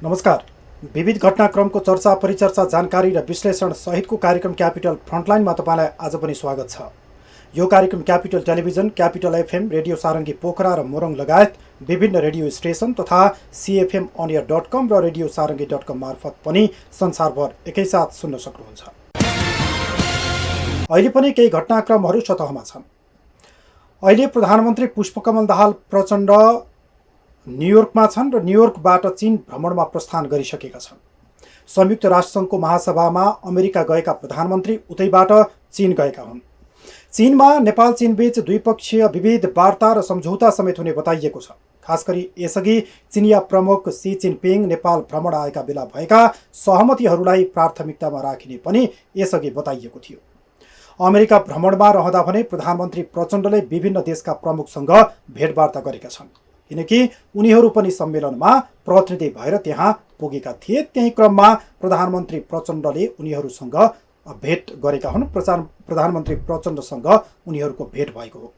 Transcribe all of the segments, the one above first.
नमस्कार। विविध घटनाक्रमको चर्चा, परिचर्चा, जानकारी र विश्लेषण सहितको कार्यक्रम क्यापिटल फ्रन्टलाइनमा तपाईँलाई आज पनि स्वागत छ। यो कार्यक्रम capital television, capital FM, radio Sarangi Pokhara र मोरङ लगायत विभिन्न रेडियो स्टेसन तथा cfmoneer.com र रेडियो सारङ्गी.com मार्फत पनि संसारभर एकैसाथ सुन्न सक्नुहुन्छ। अहिले पनि केही घटनाक्रमहरू सतहमा छन्। अहिले प्रधानमन्त्री पुष्पकमल दाहाल प्रचण्ड न्युयोर्कमा छन् र न्युयोर्कबाट चीन भ्रमणमा प्रस्थान गरिसकेका छन्। संयुक्त राष्ट्रसङ्घको महासभामा अमेरिका गएका प्रधानमन्त्री उतैबाट चीन गएका हुन्। चीनमा नेपाल चीनबीच द्विपक्षीय विविध वार्ता र सम्झौता समेत हुने बताइएको छ। खास गरी यसअघि चिनिया प्रमुख सी जिनपिङ नेपाल भ्रमण आएका बेला भएका सहमतिहरूलाई प्राथमिकतामा राखिने पनि यसअघि बताइएको थियो। अमेरिका भ्रमणमा रहँदा भने प्रधानमन्त्री प्रचण्डले विभिन्न देशका प्रमुखसँग भेटवार्ता गरेका छन्, किनकि उनीहरू पनि सम्मेलनमा प्रतिनिधि भएर त्यहाँ पुगेका थिए। त्यही क्रममा प्रधानमन्त्री प्रचण्डले उनीहरूसँग भेट गरेका हुन्। प्रधानमन्त्री प्रचण्डसँग उनीहरूको भेट भएको हो।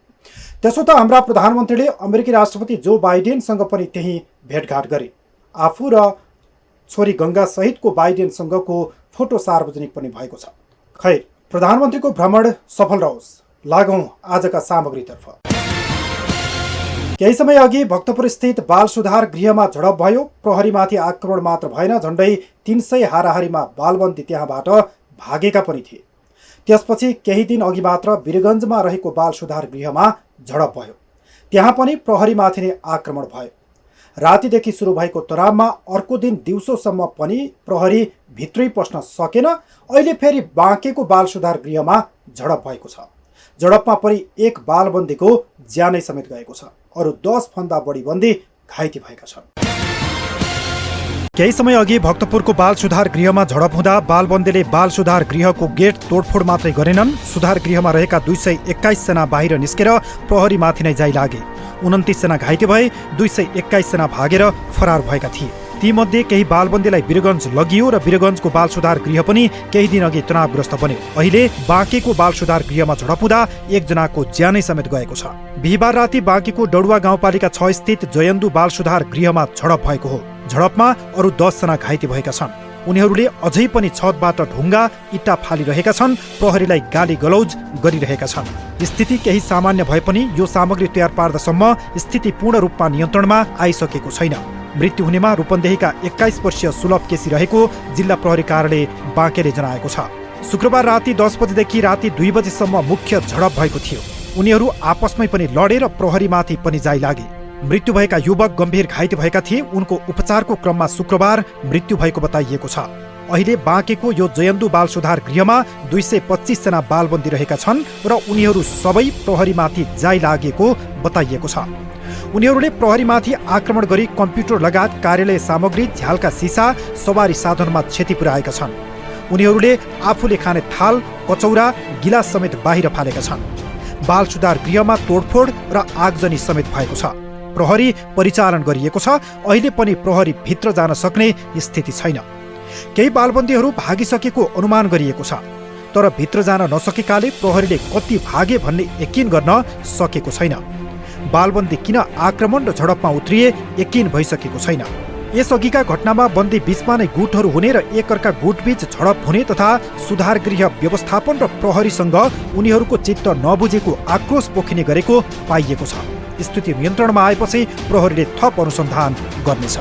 त्यसो त हाम्रा प्रधानमन्त्रीले अमेरिकी राष्ट्रपति जो बाइडेनसँग पनि त्यही भेटघाट गरे। आफू र छोरी गङ्गा सहितको बाइडेनसँगको फोटो सार्वजनिक पनि भएको छ। खैर, प्रधानमन्त्रीको भ्रमण सफल रहोस्। लागौँ आजका सामग्रीतर्फ। केही समय अघि भक्तपुर स्थित बाल सुधार गृहमा झडप भयो। प्रहरीमाथि आक्रमण मात्र भएन, झन्डै 300 हाराहारीमा बालबन्दी त्यहाँबाट भागेका पनि थिए। त्यसपछि केही दिन अघि मात्र वीरगञ्जमा रहेको बाल सुधार गृहमा झडप भयो। त्यहाँ पनि प्रहरीमाथि नै आक्रमण भयो। रातिदेखि सुरु भएको तनावमा अर्को दिन दिउँसोसम्म पनि प्रहरी भित्रै पस्न सकेन। अहिले फेरि बाँकेको बाल सुधार गृहमा झडप भएको छ। झडपमा परि एक बालबन्दीको ज्यानै समेत गएको छ। अरू 10 भन्दा बढी बन्दी घाइते भएका छन्। केही समय अघि भक्तपुरको बाल सुधार गृहमा झडप हुँदा बालबन्दीले बाल सुधार गृहको गेट तोडफोड मात्रै गरेनन्, सुधार गृहमा रहेका 221 जना बाहिर निस्केर प्रहरीमाथि नै जाइ लागे। 29 जना घाइते भए, 221 जना भागेर फरार भएका थिए। तीमध्ये केही बालबन्दीलाई वीरगञ्ज लगियो र वीरगञ्जको बाल सुधार गृह पनि केही दिन अघि तनावग्रस्त बन्यो। अहिले बाँकेको बाल सुधार गृहमा झडप हुँदा एकजनाको ज्यानै समेत गएको छ। बिहिबार राति बाँकेको डडुवा गाउँपालिका 6 स्थित जयन्दु बाल सुधार गृहमा झडप भएको हो। झडपमा अरू 10 जना घाइते भएका छन्। उनीहरूले अझै पनि छतबाट ढुङ्गा इट्टा फालिरहेका छन्, प्रहरीलाई गाली गलौज गरिरहेका छन्। स्थिति केही सामान्य भए पनि यो सामग्री तयार पार्दासम्म स्थिति पूर्ण रूपमा नियन्त्रणमा आइसकेको छैन। मृत्यु हुनेमा रूपन्देहीका 21 वर्षीय सुलभ केसी रहेको जिल्ला प्रहरी कार्यालय बाँकेले जनाएको छ। शुक्रबार राति 10 बजेदेखि राति 2 बजेसम्म मुख्य झडप भएको थियो। उनीहरू आपसमै पनि लडे र प्रहरीमाथि पनि जाइ लागे। मृत्यु भएका युवक गम्भीर घाइते भएका थिए। उनको उपचारको क्रममा शुक्रबार मृत्यु भएको बताइएको छ। अहिले बाँकेको यो जयन्दु बाल सुधार गृहमा 225 जना बालबन्दी रहेका छन् र उनीहरू सबै प्रहरीमाथि जाइ लागेको बताइएको छ। उनीहरूले प्रहरीमाथि आक्रमण गरी कम्प्युटर लगायत कार्यालय सामग्री, झ्यालका सिसा, सवारी साधनमा क्षति पुर्याएका छन्। उनीहरूले आफूले खाने थाल, कचौरा, गिलास समेत बाहिर फालेका छन्। बाल सुधार गृहमा तोडफोड र आगजनी समेत भएको छ। प्रहरी परिचालन गरिएको छ। अहिले पनि प्रहरी भित्र जान सक्ने स्थिति छैन। केही बालबन्दीहरू भागिसकेको अनुमान गरिएको छ, तर भित्र जान नसकेकाले प्रहरीले कति भागे भन्ने यकिन गर्न सकेको छैन। बालबन्दी किन आक्रमण र झडपमा उत्रिए यकिन भइसकेको छैन। यसअघिका घटनामा बन्दी बीचमा नै गुटहरू हुने र एकअर्का गुटबीच झडप हुने तथा सुधार गृह व्यवस्थापन र प्रहरीसँग उनीहरूको चित्त नबुझेको आक्रोश पोखिने गरेको पाइएको छ। स्थिति नियन्त्रणमा आएपछि प्रहरीले थप अनुसन्धान गर्नेछ।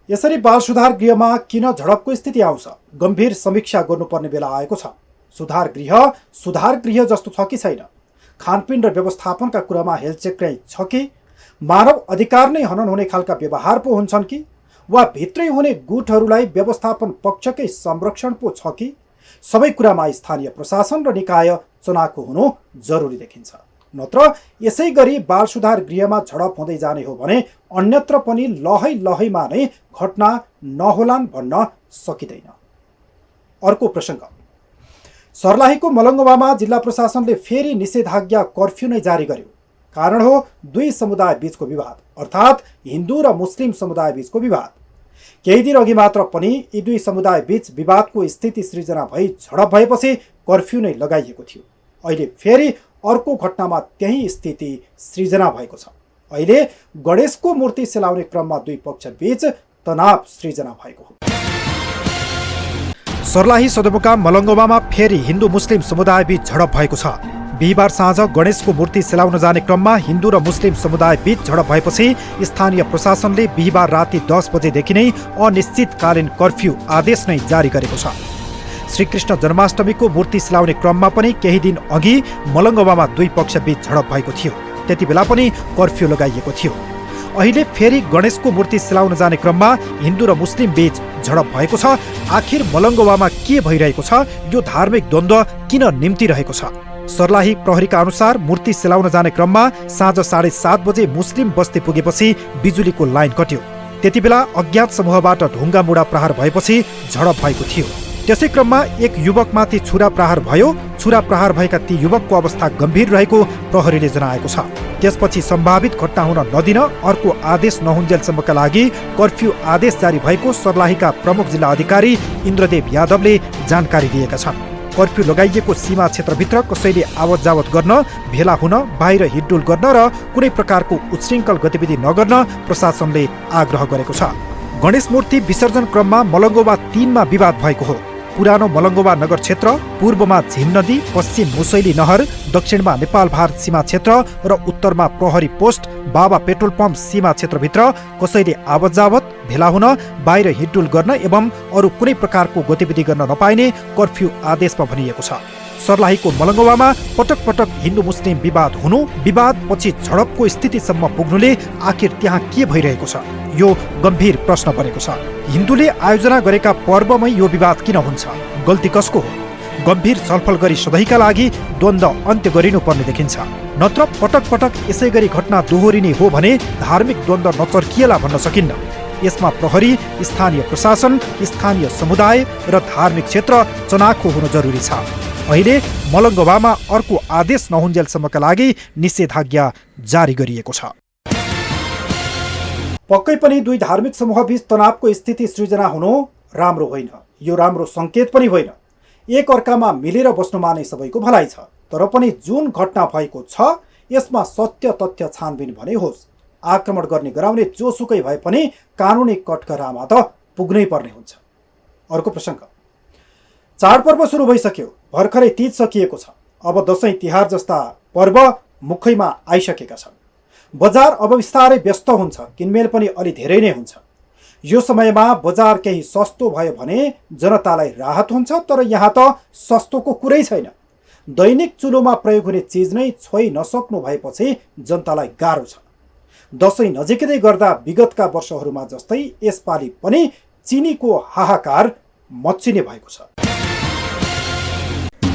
यसरी बाल सुधार गृहमा किन झडपको स्थिति आउँछ? गम्भीर समीक्षा गर्नुपर्ने बेला आएको छ। सुधार गृह जस्तो छ कि छैन? खानपिन र व्यवस्थापनका कुरामा हेलचेक्राइ छ कि? मानव अधिकार नै हनन हुने खालका व्यवहार पो हुन्छन् कि? वा भित्रै हुने गुटहरूलाई व्यवस्थापन पक्षकै संरक्षण पो छ कि? सबै कुरामा स्थानीय प्रशासन र निकाय चुनाको हुनु जरुरी देखिन्छ। नत्र यसै गरी बाल सुधार गृहमा झडप हुँदै जाने हो भने अन्यत्र पनि लहैमा नै घटना नहोलान् भन्न सकिँदैन। अर्को प्रसङ्ग, सर्लाहीको मलङ्गवामा जिल्ला प्रशासनले फेरि निषेधाज्ञा कर्फ्यू नै जारी गर्यो। कारण हो दुई समुदाय बीचको विवाद, अर्थात् हिन्दू र मुस्लिम समुदाय बीचको विवाद। केही दिन अघि मात्र पनि यी दुई समुदाय बीच विवादको स्थिति सृजना भई झडप भएपछि कर्फ्यू नै लगाइएको थियो। अहिले फेरि अर्को घटनामा त्यही स्थिति सृजना भएको छ। अहिले गणेशको मूर्ति सेलाउने क्रममा दुई पक्षबीच तनाव सृजना भएको हो। सर्लाही सदरमुकाम मलङ्गवामा फेरि हिन्दू मुस्लिम समुदायबीच झडप भएको छ। बिहिबार साँझ गणेशको मूर्ति सेलाउन जाने क्रममा हिन्दू र मुस्लिम समुदायबीच झडप भएपछि स्थानीय प्रशासनले बिहिबार राति 10 बजेदेखि नै अनिश्चितकालीन कर्फ्यू आदेश नै जारी गरेको छ। श्रीकृष्ण जन्माष्टमीको मूर्ति सेलाउने क्रममा पनि केही दिन अघि मलङ्गवामा दुई पक्षबीच झडप भएको थियो। त्यति बेला पनि कर्फ्यू लगाइएको थियो। अहिले फेरि गणेशको मूर्ति सेलाउन जाने क्रममा हिन्दू र मुस्लिम बीच झडप भएको छ। आखिर मलङ्गवामा के भइरहेको छ? यो धार्मिक द्वन्द्व किन निम्तिरहेको छ? सर्लाही प्रहरीका अनुसार मूर्ति सेलाउन जाने क्रममा साँझ 7:30 बजे मुस्लिम बस्ती पुगेपछि बिजुलीको लाइन कट्यो। त्यति बेला अज्ञात समूहबाट ढुङ्गा मुढा प्रहार भएपछि झडप भएको थियो। त्यसै क्रममा एक युवकमाथि छुरा प्रहार भयो। छुरा प्रहार भएका ती युवकको अवस्था गम्भीर रहेको प्रहरीले जनाएको छ। त्यसपछि सम्भावित घटना हुन नदिन अर्को आदेश नहुन्जेलसम्मका लागि कर्फ्यू आदेश जारी भएको सर्लाहीका प्रमुख जिल्ला अधिकारी इन्द्रदेव यादवले जानकारी दिएका छन्। कर्फ्यू लगाइएको सीमा क्षेत्रभित्र कसैले आवत जावत गर्न, भेला हुन, बाहिर हिडडुल गर्न र कुनै प्रकारको उच्छृङ्खल गतिविधि नगर्न प्रशासनले आग्रह गरेको छ। गणेश मूर्ति विसर्जन क्रममा मलङ्गवा 3 मा विवाद भएको हो। पुरानो मलङ्गवा नगर क्षेत्र, पूर्वमा झिम नदी, पश्चिम मुसैली नहर, दक्षिणमा नेपाल भारत सीमा क्षेत्र र उत्तरमा प्रहरी पोस्ट, बाबा पेट्रोल पम्प सीमा क्षेत्रभित्र कसैले आवत जावत, भेला हुन, बाहिर हिडडुल गर्न एवं अरू कुनै प्रकारको गतिविधि गर्न नपाइने कर्फ्यू आदेशमा भनिएको छ। सर्लाहीको मलङ्गवामा पटक पटक हिन्दू मुस्लिम विवाद हुनु, विवाद पछि झडपको स्थितिसम्म पुग्नुले आखिर त्यहाँ के भइरहेको छ? यो गम्भीर प्रश्न बनेको छ। हिन्दूले आयोजना गरेका पर्वमै यो विवाद किन हुन्छ? गल्ती कसको हो? गम्भीर छलफल गरी सधैँका लागि द्वन्द्व अन्त्य गरिनुपर्ने देखिन्छ। नत्र पटक पटक यसै गरी घटना दोहोरिने हो भने धार्मिक द्वन्द्व नचर्किएला भन्न सकिन्न। यसमा प्रहरी, स्थानीय प्रशासन, स्थानीय समुदाय र धार्मिक क्षेत्र चनाखो हुन जरुरी छ। अहिले मलङ्गवामा अर्को आदेश नहुन्जेलसम्मका लागि निषेधाज्ञा जारी गरिएको छ। पक्कै पनि दुई धार्मिक समूहबीच तनावको स्थिति सृजना हुनु राम्रो होइन। यो राम्रो सङ्केत पनि होइन। एक अर्कामा मिलेर बस्नुमा नै सबैको भलाइ छ। तर पनि जुन घटना भएको छ यसमा सत्य तथ्य छानबिन भने होस्। आक्रमण गर्ने गराउने जोसुकै भए पनि कानुनी कठघरामा त पुग्नै पर्ने हुन्छ। अर्को प्रसङ्ग, चाडपर्व सुरु भइसक्यो। भर्खरै तीज सकिएको छ। अब दशैं तिहार जस्ता पर्व मुखैमा आइसकेका छन्। बजार अब बिस्तारै व्यस्त हुन्छ। किनमेल पनि अलि धेरै नै हुन्छ। यो समयमा बजार केही सस्तो भयो भने जनतालाई राहत हुन्छ। तर यहाँ त सस्तोको कुरै छैन। दैनिक चुलोमा प्रयोग हुने चिज नै छोइ नसक्नु भएपछि जनतालाई गाह्रो छ। दशैं नजिकै गर्दा विगतका वर्षहरूमा जस्तै यसपालि पनि चिनीको हाहाकार मच्चिने भएको छ।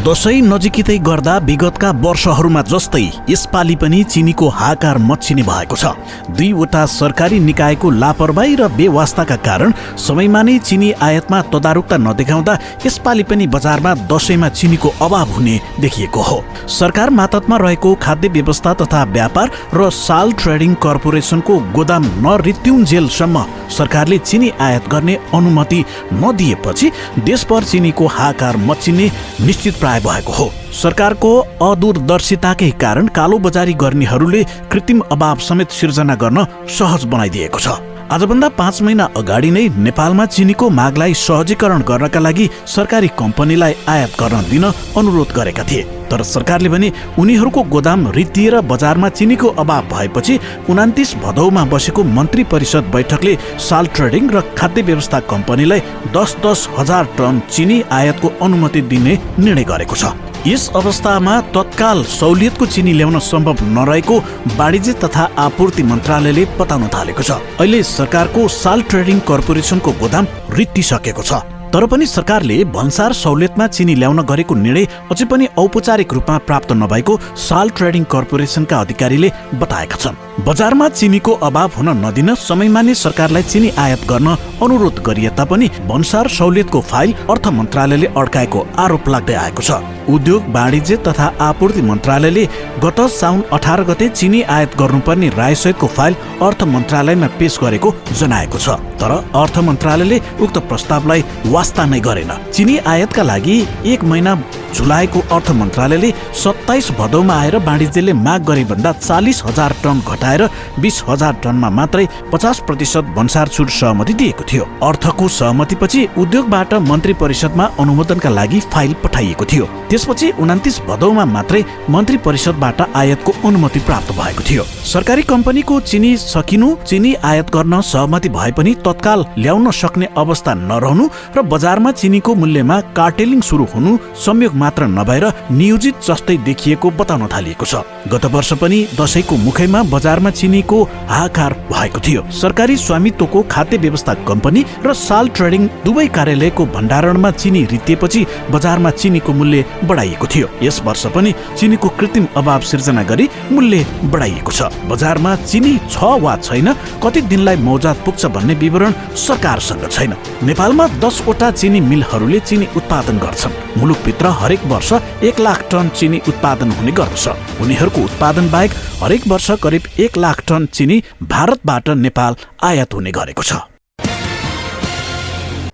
दशैं नजिकै गर्दा विगतका वर्षहरूमा जस्तै यसपालि पनि चिनीको हाहाकार मच्चिने भएको छ। दुईवटा सरकारी निकायको लापरवाही र बेवास्ताका कारण समयमा नै चिनी आयातमा तदारुकता नदेखाउँदा यसपालि पनि बजारमा दशैंमा चिनीको अभाव हुने देखिएको हो। सरकार मातहतमा रहेको खाद्य व्यवस्था तथा व्यापार र साल ट्रेडिङ कर्पोरेसनको गोदाम नरित्युन्जेलसम्म सरकारले चिनी आयात गर्ने अनुमति नदिएपछि देशभर चिनीको हाहाकार मच्चिने निश्चित भएको हो। सरकारको अदूरदर्शिताकै कारण कालोबजारी गर्नेहरूले कृत्रिम अभाव समेत सिर्जना गर्न सहज बनाइदिएको छ। आजभन्दा 5 महिना अगाडि नै नेपालमा चिनीको मागलाई सहजीकरण गर्नका लागि सरकारी कम्पनीलाई आयात गर्न दिन अनुरोध गरेका थिए। तर सरकारले भने उनीहरूको गोदाम रित्तिएर बजारमा चिनीको अभाव भएपछि 29 भदौमा बसेको मन्त्री परिषद बैठकले साल ट्रेडिङ र खाद्य व्यवस्था कम्पनीलाई 10-10 हजार टन चिनी आयातको अनुमति दिने निर्णय गरेको छ। यस अवस्थामा तत्काल सहुलियतको चिनी ल्याउन सम्भव नरहेको वाणिज्य तथा आपूर्ति मन्त्रालयले बताउन थालेको छ। अहिले सरकारको साल ट्रेडिङ कर्पोरेसनको गोदाम रित्तिसकेको छ। तर पनि सरकारले भन्सार सहुलियतमा चिनी ल्याउन गरेको निर्णय अझै पनि औपचारिक रूपमा प्राप्त नभएको साल ट्रेडिङ कर्पोरेसनका अधिकारीले बताएका छन्। बजारमा चिनीको अभाव हुन नदिन समयमा नै सरकारलाई चिनी आयात गर्न अनुरोध गरिए तापनि भन्सार सहुलियतको फाइल अर्थ मन्त्रालयले अड्काएको आरोप लाग्दै आएको छ। उद्योग वाणिज्य तथा आपूर्ति मन्त्रालयले गत साउन 18 गते चिनी आयात गर्नुपर्ने रायसहितको फाइल अर्थ मन्त्रालयमा पेश गरेको जनाएको छ। तर अर्थ मन्त्रालयले उक्त प्रस्तावलाई वास्ता नै गरेन। चिनी आयातका लागि 1 महिना झुलाएको अर्थ मन्त्रालयले 27 भदौमा आएर वाणिज्यले माग गरे भन्दा 40,000 टन घटाएर 20,000 टनमा मात्रै 50% भन्सार छुट सहमति दिएको थियो। अर्थको सहमतिपछि उद्योगबाट मन्त्री परिषदमा अनुमोदनका लागि फाइल पठाइएको थियो। त्यसपछि 29 भदौमा मात्रै मन्त्री परिषदबाट आयातको अनुमति प्राप्त भएको थियो। सरकारी कम्पनीको चिनी सकिनु, चिनी आयात गर्न सहमति भए पनि तत्काल ल्याउन सक्ने अवस्था नरहनु र बजारमा चिनीको मूल्यमा कार्टेलिङ सुरु हुनु संयोग मात्र नभएर नियोजित जस्तै देखिएको बताउन थालिएको छ। गत वर्ष पनि दशैंको मुखैमा बजारमा चिनीको हाहाकार भएको थियो। सरकारी स्वामित्वको खाद्य व्यवस्था कम्पनी र साल ट्रेडिङ दुवै कार्यालयको भण्डारणमा चिनी रित्तिएपछि बजारमा चिनीको मूल्य बढाइएको थियो। यस वर्ष पनि चिनीको कृत्रिम अभाव सिर्जना गरी मूल्य बढाइएको छ। बजारमा चिनी छ वा छैन, कति दिनलाई मौजात पुग्छ भन्ने विवरण सरकारसँग छैन। नेपालमा 10 वटा चिनी मिलहरूले चिनी उत्पादन गर्छन्। मुलुकभित्र हरेक वर्ष 1 लाख टन चिनी उत्पादन हुने गर्दछ। उनीहरूको उत्पादन बाहेक हरेक वर्ष करिब 1 लाख टन चिनी भारतबाट नेपाल आयात हुने गरेको छ।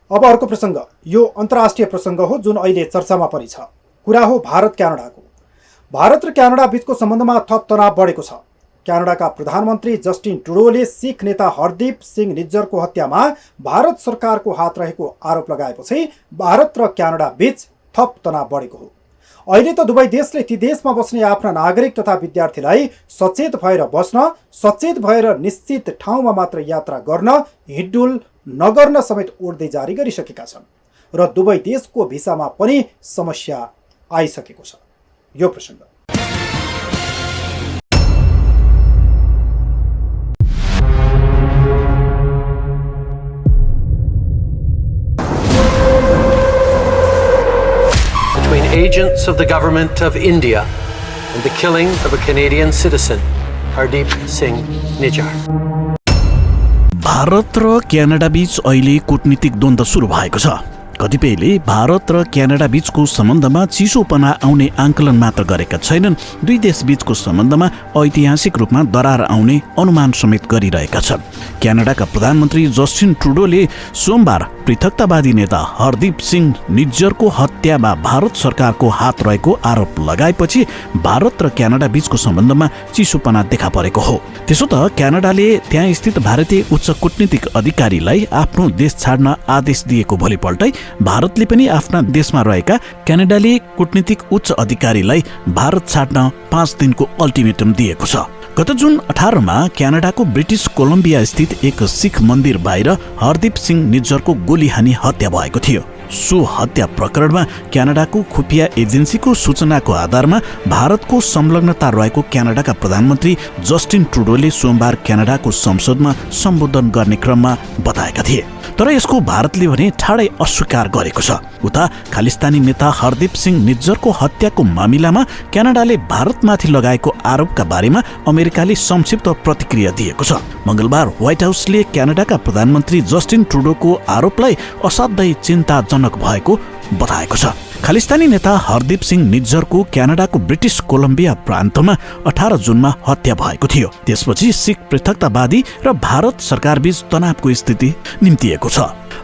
अब अर्को प्रसङ्ग, यो अन्तर्राष्ट्रिय प्रसङ्ग हो जुन अहिले चर्चामा पनि छ। कुरा हो भारत क्यानाडाको। भारत र क्यानाडा बीचको सम्बन्धमा थप तनाव बढेको छ। क्यानाडाका प्रधानमन्त्री जस्टिन ट्रुडोले सिख नेता हरदीप सिंह निज्जरको हत्यामा भारत सरकारको हात रहेको आरोप लगाएपछि भारत र क्यानाडा बीच थप तनाव बढेको हो। अहिले त दुवै देशले ती देशमा बस्ने आफ्ना नागरिक तथा विद्यार्थीलाई सचेत भएर बस्न, सचेत भएर निश्चित ठाउँमा मात्र यात्रा गर्न, हिडडुल नगर्न समेत उड्दै जारी गरिसकेका छन् र दुवै देशको भिसामा पनि समस्या आइसकेको छ। यो प्रसङ्ग agents of the government of India and the killing of a Canadian citizen, Hardeep Singh Nijjar. Bharat र क्यानाडा बीच अहिले कूटनीतिक द्वन्द्व सुरु भएको छ। कतिपयले भारत र क्यानाडा बीचको सम्बन्धमा चिसोपना आउने आंकलन मात्र गरेका छैनन्, दुई देश बीचको सम्बन्धमा ऐतिहासिक रूपमा दरार आउने अनुमान समेत गरिरहेका छन्। क्यानाडाका प्रधानमन्त्री जस्टिन ट्रुडोले सोमबार पृथकतावादी नेता हरदीप सिंह निज्जरको हत्यामा भारत सरकारको हात रहेको आरोप लगाएपछि भारत र क्यानाडा बीचको सम्बन्धमा चिसोपना देखा परेको हो। त्यसो त क्यानाडाले त्यहाँ स्थित भारतीय उच्च कूटनीतिक अधिकारीलाई आफ्नो देश छाड्न आदेश दिएको भोलिपल्टै भारतले पनि आफ्ना देशमा रहेका क्यानाडाली कूटनीतिक उच्च अधिकारीलाई भारत छाड्न 5 दिनको अल्टिमेटम दिएको छ। गत जुन 18 मा क्यानाडाको ब्रिटिश कोलम्बिया स्थित एक सिख मन्दिर बाहिर हरदीप सिंह निज्जरको गोली हानी हत्या भएको थियो। सो हत्या प्रकरणमा क्यानाडाको खुफिया एजेन्सीको सूचनाको आधारमा भारतको संलग्नता रहेको क्यानाडाका प्रधानमन्त्री जस्टिन ट्रुडोले सोमबार क्यानाडाको संसदमा सम्बोधन गर्ने क्रममा बताएका थिए। तर यसको भारतले भने ठाडै अस्वीकार गरेको छ। उता खालिस्तानी नेता हरदीप सिंह निज्जरको हत्याको मामिलामा क्यानाडाले भारतमाथि लगाएको आरोपका बारेमा अमेरिकाले संक्षिप्त प्रतिक्रिया दिएको छ। मंगलबार व्हाइट हाउसले क्यानाडाका प्रधानमन्त्री जस्टिन ट्रुडोको आरोपलाई असाध्यै चिन्ताजनक भएको बताएको छ। खालिस्तानी नेता हरदीप सिंह निज्जरको क्यानाडाको ब्रिटिश कोलम्बिया प्रान्तमा 18 जुनमा हत्या भएको थियो। त्यसपछि सिख पृथकतावादी र भारत सरकार बीच तनावको स्थिति निम्तिएको छ।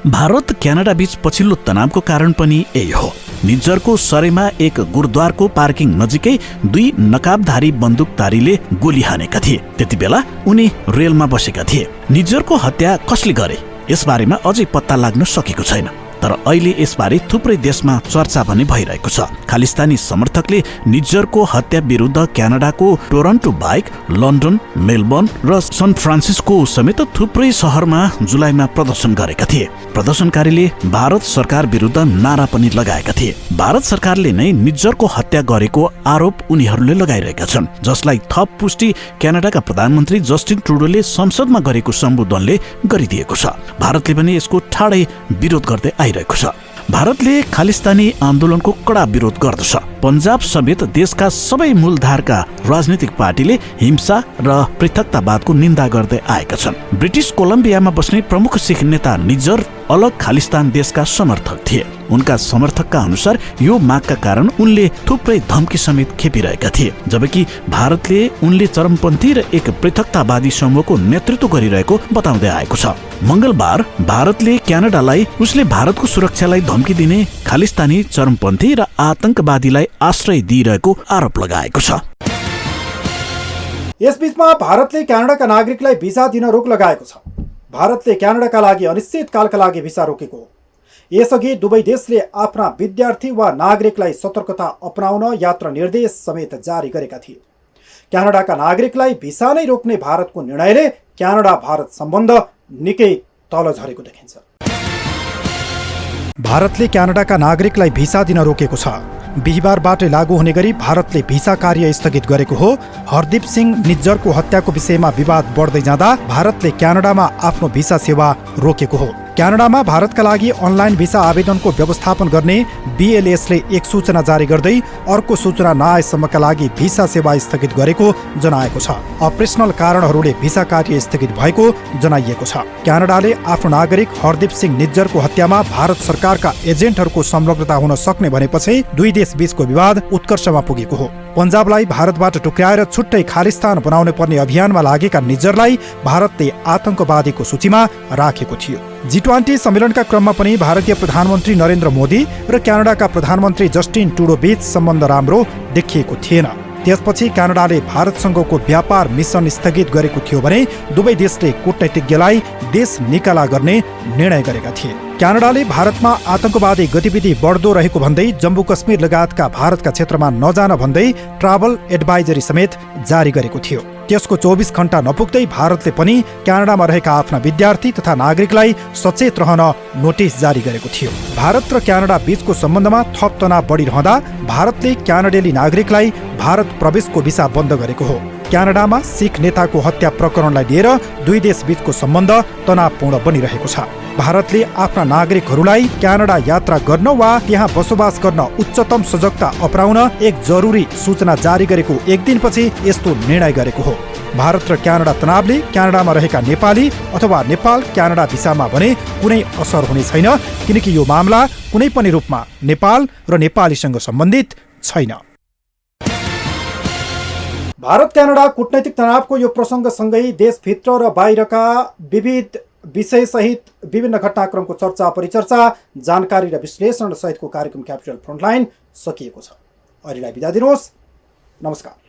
भारत क्यानाडा बीच पछिल्लो तनावको कारण पनि यही हो। निज्जरको सरेमा एक गुरुद्वारको पार्किङ नजिकै 2 नकाबधारी बन्दुकधारीले गोली हानेका थिए। त्यतिबेला उनी रेलमा बसेका थिए। निज्जरको हत्या कसले गरे यसबारेमा अझै पत्ता लाग्न सकेको छैन। तर अहिले यसबारे थुप्रै देशमा चर्चा पनि भइरहेको छ। खालिस्तानी समर्थकले निज्जरको हत्या विरुद्ध क्यानाडाको टोरन्टो बाहेक लन्डन, मेलबर्न र सन फ्रान्सिस्को समेत थुप्रै शहरमा जुलाईमा प्रदर्शन गरेका थिए। प्रदर्शनकारीले भारत सरकार विरुद्ध नारा पनि लगाएका थिए। भारत सरकारले नै निज्जरको हत्या गरेको आरोप उनीहरूले लगाइरहेका छन्, जसलाई थप पुष्टि क्यानाडाका प्रधानमन्त्री जस्टिन ट्रुडोले संसदमा गरेको सम्बोधनले गरिदिएको छ। भारतले पनि यसको ठाडै विरोध गर्दै आइरहेको छ। भारतले खालिस्तानी आन्दोलनको कडा विरोध गर्दछ। पन्जाब समेत देशका सबै मूलधारका राजनीतिक पार्टीले हिंसा र पृथकतावादको निन्दा गर्दै आएका छन्। ब्रिटिस कोलम्बियामा बस्ने प्रमुख सिख नेता निज्जर अलग खालिस्तान देशका समर्थक थिए। उनका समर्थकका अनुसार यो मागका कारण उनले थुप्रै धम्की समेत खेपिरहेका थिए, जबकि भारतले उनले चरमपन्थी र एक पृथकतावादी समूहको नेतृत्व गरिरहेको बताउँदै आएको छ। मंगलबार भारतले क्यानाडालाई उसले भारतको सुरक्षालाई धम्की दिने खालिस्तानी चरमपन्थी र आतंकवादीलाई आश्रय दिइरहेको आरोप लगाएको छ। यसबीचमा भारतले क्यानाडाका नागरिकलाई भिसा दिन रोक लगाएको छ। भारतले क्यानाडाका लागि अनिश्चितकालका लागि भिसा रोकेको हो। यसअघि दुवै देशले आफ्ना विद्यार्थी वा नागरिकलाई सतर्कता अपनाउन यात्रा निर्देश समेत जारी गरेका थिए। क्यानाडाका नागरिकलाई भिसा नै रोक्ने भारतको निर्णयले क्यानाडा भारत सम्बन्ध निकै तल झरेको देखिन्छ। भारतले क्यानाडाका नागरिकलाई भिसा दिन रोकेको छ। बिहिबारबाट लागू हुने गरी भारतले भिसा कार्य स्थगित गरेको हो। हरदीप सिंह निज्जरको हत्याको विषयमा विवाद बढ्दै जाँदा भारतले क्यानाडामा आफ्नो भिसा सेवा रोकेको हो। क्यानाडामा भारतका लागि अनलाइन भिसा आवेदनको व्यवस्थापन गर्ने BLSले एक सूचना जारी गर्दै अर्को सूचना नआएसम्मका लागि भिसा सेवा स्थगित गरेको जनाएको छ। अपरेसनल कारणहरूले भिसा कार्य स्थगित भएको जनाइएको छ। क्यानाडाले आफ्नो नागरिक हरदीप सिंह निज्जरको हत्यामा भारत सरकारका एजेन्टहरूको संलग्नता हुन सक्ने भनेपछि दुई देश बीचको विवाद उत्कर्षमा पुगेको हो। पन्जाबलाई भारतबाट टुक्र्याएर छुट्टै खालिस्तान बनाउने पर्ने अभियानमा लागेका निज्जरलाई भारतले आतंकवादीको सूचीमा राखेको थियो। G20 सम्मेलनका क्रममा पनि भारतीय प्रधानमन्त्री नरेन्द्र मोदी र क्यानाडाका प्रधानमन्त्री जस्टिन ट्रुडो बीच सम्बन्ध राम्रो देखिएको थिएन। त्यसपछि क्यानाडाले भारतसँगको व्यापार मिसन स्थगित गरेको थियो भने दुवै देशले कूटनीतिज्ञलाई देश निकाला गर्ने निर्णय गरेका थिए। क्यानाडाले भारतमा आतंकवादी गतिविधि बढ्दो रहेको भन्दै जम्मू कश्मीर लगायतका भारतका क्षेत्रमा नजान भन्दै ट्राभल एडभाइजरी समेत जारी गरेको थियो। त्यसको 24 घण्टा नपुग्दै भारतले पनि क्यानाडामा रहेका आफ्ना विद्यार्थी तथा नागरिकलाई सचेत रहन नोटिस जारी गरेको थियो। भारत र क्यानाडा बीचको सम्बन्धमा थप तनाव बढिरहँदा भारतले क्यानाडेली नागरिकलाई भारत प्रवेशको भिसा बन्द गरेको हो। क्यानाडामा सिख नेताको हत्या प्रकरणलाई लिएर दुई देश बीचको सम्बन्ध तनावपूर्ण बनिरहेको छ। भारतले आफ्ना नागरिकहरूलाई क्यानाडा यात्रा गर्न वा त्यहाँ बसोबास गर्न उच्चतम सजगता अपनाउन एक जरुरी सूचना जारी गरेको एक दिनपछि यस्तो निर्णय गरेको हो। भारत र क्यानाडा तनावले क्यानाडामा रहेका नेपाली अथवा नेपाल क्यानाडा भिसामा भने कुनै असर हुने छैन, किनकि यो मामला कुनै पनि रूपमा नेपाल र नेपालीसँग सम्बन्धित छैन। भारत क्यानाडा कूटनैतिक तनावको यो प्रसङ्गसँगै देशभित्र र बाहिरका विविध विषयसहित विभिन्न घटनाक्रमको चर्चा परिचर्चा जानकारी र विश्लेषण सहितको कार्यक्रम क्यापिटल फ्रन्टलाइन सकिएको छ। अहिलेलाई बिदा दिनुहोस्। नमस्कार।